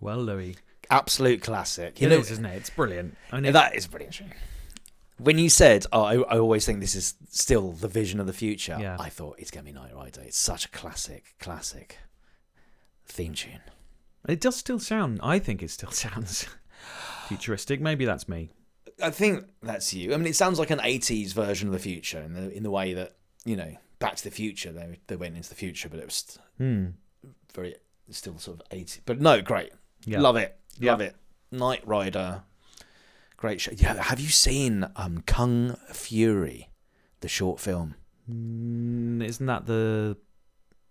Well, Louis. Absolute classic. It is, isn't it? It's brilliant. That is brilliant. When you said, I always think this is still the vision of the future, I thought it's going to be Knight Rider. It's such a classic theme tune. It does still sound, I think it still sounds futuristic. Maybe that's me. I think that's you. I mean, it sounds like an 80s version of the future in the way that, Back to the Future, they went into the future, but it was very, still sort of 80s. But no, great. Yeah. Love it. Love it. Knight Rider. Great show. Yeah, have you seen Kung Fury, the short film? Isn't that the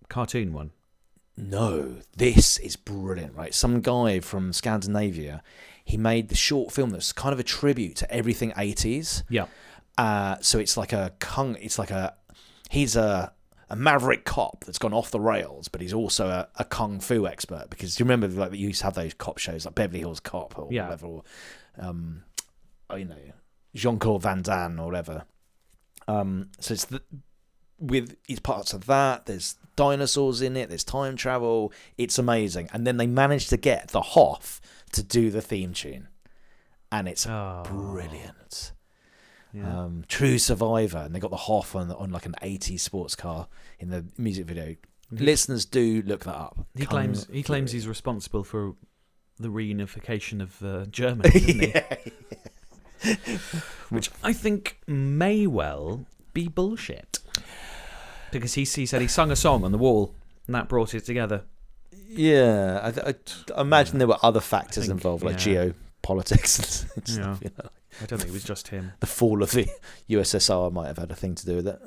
cartoon one? No, this is brilliant, right? Some guy from Scandinavia, he made the short film that's kind of a tribute to everything 80s. Yeah. So it's like he's a maverick cop that's gone off the rails, but he's also a kung fu expert, because do you remember like you used to have those cop shows like Beverly Hills Cop or whatever, or Jean-Claude Van Damme or whatever. So it's with his parts of that. There's dinosaurs in it. There's time travel. It's amazing. And then they managed to get the Hoff to do the theme tune, and it's brilliant. Yeah. True Survivor, and they got the Hoff on like an 80s sports car in the music video. Listeners, do look that up. He claims he's responsible for the reunification of Germany, doesn't he? Which I think may well be bullshit, because he said he sung a song on the wall and that brought it together. Yeah, I imagine there were other factors involved, like geopolitics and stuff. I don't think it was just him. The fall of the USSR might have had a thing to do with it.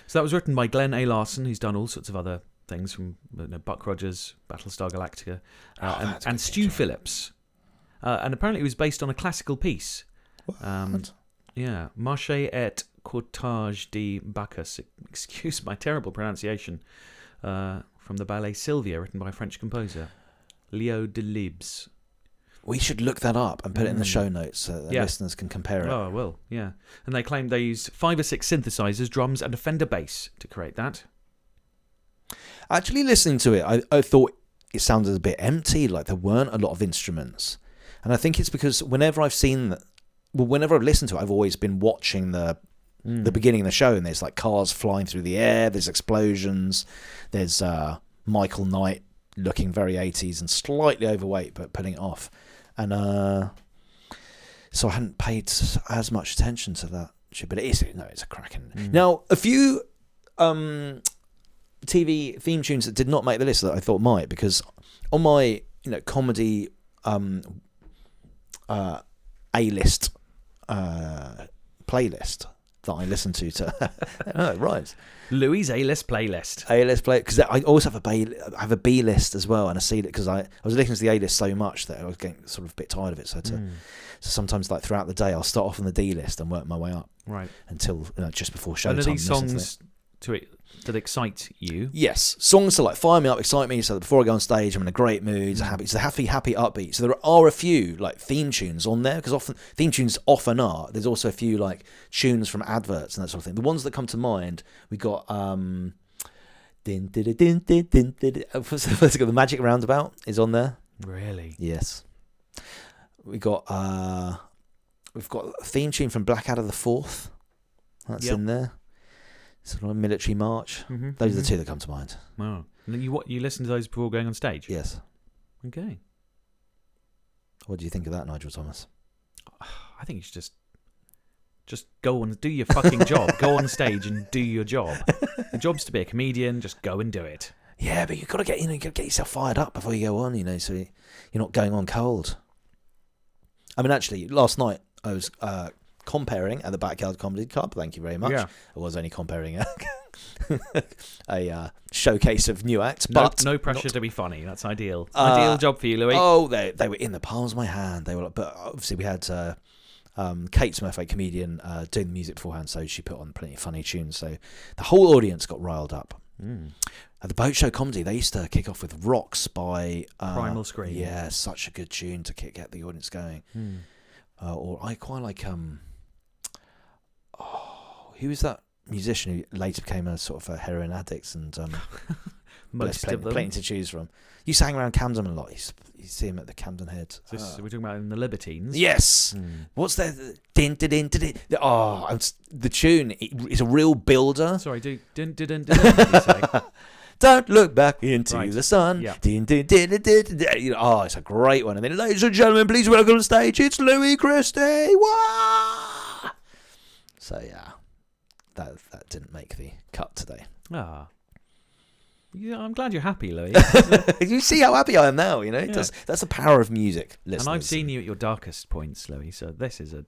So that was written by Glenn A. Larson, who's done all sorts of other things, from Buck Rogers, Battlestar Galactica, and Stu Phillips. And apparently it was based on a classical piece. Marché et Cortège de Bacchus. Excuse my terrible pronunciation. From the ballet Sylvia, written by a French composer, Leo Delibes. We should look that up and put it in the show notes so that listeners can compare it. Oh, I will, yeah. And they claim they used 5 or 6 synthesizers, drums, and a Fender bass to create that. Actually, listening to it, I thought it sounded a bit empty, like there weren't a lot of instruments. And I think it's because whenever I've listened to it, I've always been watching the beginning of the show, and there's like cars flying through the air, there's explosions, there's Michael Knight looking very 80s and slightly overweight but putting it off. And so I hadn't paid as much attention to that shit, but it's a cracking. Now, a few TV theme tunes that did not make the list that I thought might, because on my comedy A-list playlist that I listen to right. Louis' A-list playlist. A-list play, because I also have a B list as well, and I see it because I was listening to the A list so much that I was getting sort of a bit tired of it. So sometimes, like throughout the day, I'll start off on the D list and work my way up, right, until just before showtime. And are these songs that excite you? Yes, songs to like fire me up, excite me, so that before I go on stage, I'm in a great mood, happy, upbeat. So there are a few like theme tunes on there, because often theme tunes are. There's also a few like tunes from adverts and that sort of thing. The ones that come to mind, we got the Magic Roundabout is on there. Really? Yes. We've got a theme tune from Blackadder the Fourth. That's in there. Sort of a military march. Those are the two that come to mind. Wow. And then you listen to those before going on stage? Yes. Okay. What do you think of that, Nigel Thomas? I think you should just go and do your fucking job. Go on stage and do your job. The job's to be a comedian. Just go and do it. Yeah, but you've got to get yourself fired up before you go on. So you're not going on cold. I mean, actually, last night I was comparing at the Backyard Comedy Club. Thank you very much. Yeah. I was only comparing a showcase of new acts, but no pressure to be funny. That's ideal. Ideal job for you, Louis. Oh, they were in the palms of my hand. They were, but obviously we had Kate Smith, a comedian, doing the music beforehand, so she put on plenty of funny tunes. So the whole audience got riled up. At the Boat Show Comedy, they used to kick off with Rocks by Primal Scream. Yeah, such a good tune to get the audience going. Or I quite like who was that musician who later became a sort of a heroin addict and most of them. Plenty to choose from. You sang around Camden a lot. You see him at the Camden Head. We're talking about in the Libertines. Yes. What's that? Din, din, din, din, din. Oh, the tune is a real builder. Sorry, do dun dun dun dun. Did you say? Don't look back into Right. the sun. Yeah. Din, din, din, din, din, din. You know, oh, it's a great one. And then, ladies and gentlemen, please welcome to the stage. It's Louis Christie. Wah! So yeah, that didn't make the cut today. Ah. Yeah, I'm glad you're happy, Louis. You see how happy I am now. You know, Yeah. that's the power of music. Listeners. And I've seen you at your darkest points, Louis. So this is a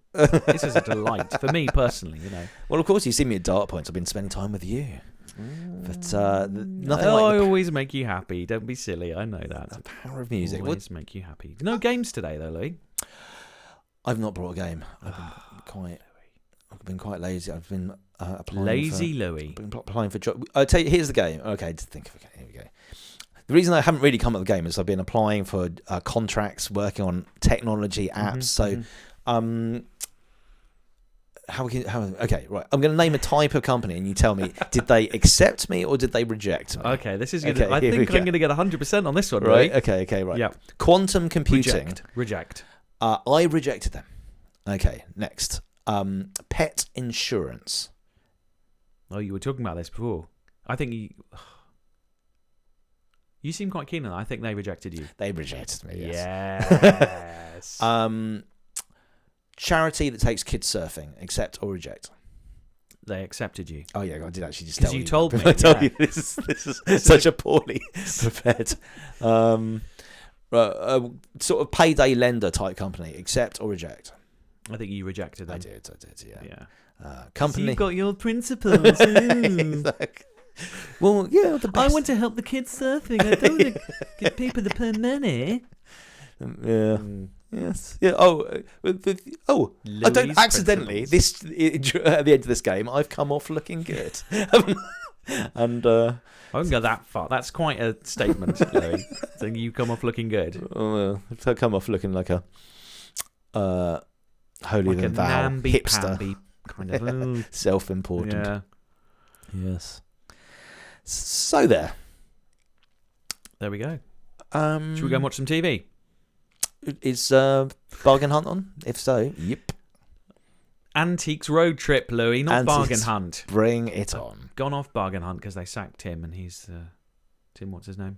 delight for me personally. You know. Well, of course, you've seen me at dark points. I've been spending time with you. But nothing I like always make you happy. Don't be silly. I know that. the power of music. Always make you happy. No games today, though, Louis. I've not brought a game. I've been quite lazy. I've been applying Louis. Been applying for job. I'll tell you. Here's the game. Okay, to think of a game. Here we go. The reason I haven't really come up with the game is I've been applying for contracts, working on technology apps. Okay, right. I'm going to name a type of company, and you tell me, did they accept me or did they reject me? Okay, this is good. Okay, I here think we I'm going to get 100% on this one, Right. Louis. Okay. Right. Yeah. Quantum computing. Reject. I rejected them. Okay. Next. Pet insurance. Oh, you were talking about this before. I think you seem quite keen on that. I think they rejected you. They rejected me. Yes. Charity that takes kids surfing. Accept or reject? They accepted you. Oh yeah, I did actually just 'Cause tell you. you told me, I told yeah. you this is such a poorly prepared. Sort of payday lender type company. Accept or reject? I think you rejected them. I did. Yeah. Yeah. Company. So you've got your principles. Exactly. Well, yeah. The I best. want to help the kids surfing. I don't want to give people the per money. Yeah. Yes. Yeah. I don't Louis' accidentally. principles. At the end of this game, I've come off looking good, and I won't go that far. That's quite a statement, Louis. Saying you come off looking good. I've come off looking like a holier Like a than thou hipster, namby-pamby kind of. Ooh. self-important. Yeah. Yes. So there. There we go. Should we go and watch some TV? Is Bargain Hunt on? If so, yep. Antiques Road Trip, Louis, not Antiques. Bargain Hunt. Bring it on. Gone off Bargain Hunt because they sacked Tim, and he's Tim. What's his name?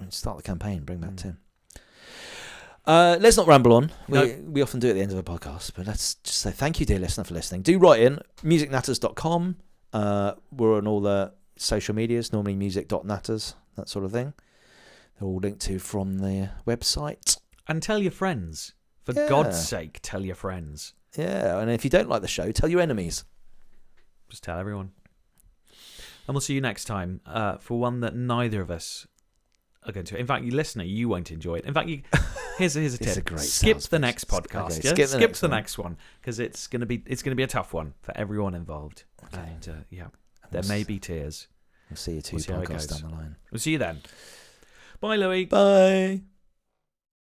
Start the campaign. Bring back Tim. Let's not ramble on. No. We often do at the end of a podcast, but let's just say thank you, dear listener, for listening. Do write in musicnatters.com. We're on all the social medias, normally music.natters, that sort of thing. They're all linked to from the website. And tell your friends. For Yeah. God's sake, tell your friends. Yeah, and if you don't like the show, tell your enemies. Just tell everyone. And we'll see you next time for one that neither of us are going to. In fact, you listener, you won't enjoy it. In fact, here's a tip. a great skip sales the pitch. next podcast. Okay, Yeah? skip the next one because it's gonna be a tough one for everyone involved. Okay. And there may be tears. We'll see you two We'll see how it podcasts goes. down the line. We'll see you then. Bye, Louis. Bye.